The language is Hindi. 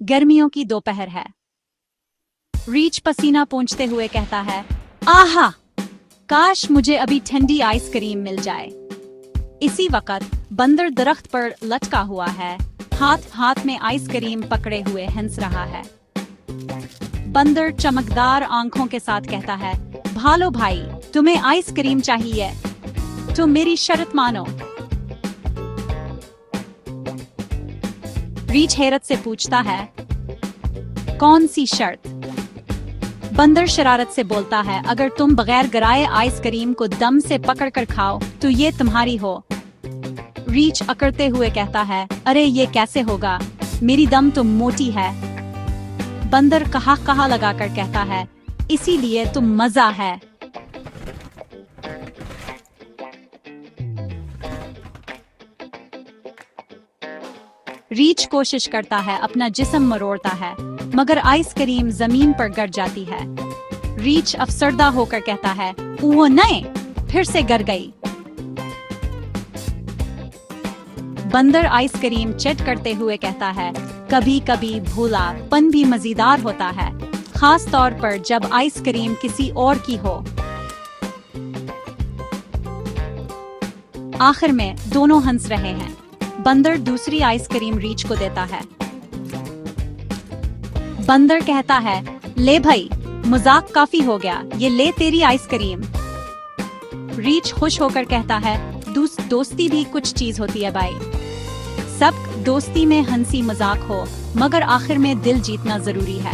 गर्मियों की दोपहर है। रीच पसीना पोंछते हुए कहता है, आहा, काश मुझे अभी ठंडी आइसक्रीम मिल जाए। इसी वक्त बंदर दरख्त पर लटका हुआ है, हाथ हाथ में आइसक्रीम पकड़े हुए हंस रहा है। बंदर चमकदार आंखों के साथ कहता है, भालो भाई, तुम्हें आइसक्रीम चाहिए तो मेरी शर्त मानो। रीच हैरत से पूछता है, कौन सी शर्त? बंदर शरारत से बोलता है, अगर तुम बगैर गिराए आइसक्रीम को दम से पकड़कर खाओ तो ये तुम्हारी हो। रीच अकड़ते हुए कहता है, अरे ये कैसे होगा, मेरी दम तो मोटी है। बंदर कहा लगाकर कहता है, इसीलिए तो मजा है। रीच कोशिश करता है, अपना जिस्म मरोड़ता है, मगर आइसक्रीम जमीन पर गिर जाती है। रीच अफसरदा होकर कहता है, वो नहीं, फिर से गिर गई। बंदर आइसक्रीम चट करते हुए कहता है, कभी कभी भूलापन भी मजेदार होता है, खास तौर पर जब आइसक्रीम किसी और की हो। आखिर में दोनों हंस रहे हैं। बंदर दूसरी आइसक्रीम रीच को देता है। बंदर कहता है, ले भाई, मजाक काफी हो गया, ये ले तेरी आइसक्रीम। रीच खुश होकर कहता है, दोस्ती भी कुछ चीज होती है भाई। सब दोस्ती में हंसी मजाक हो, मगर आखिर में दिल जीतना जरूरी है।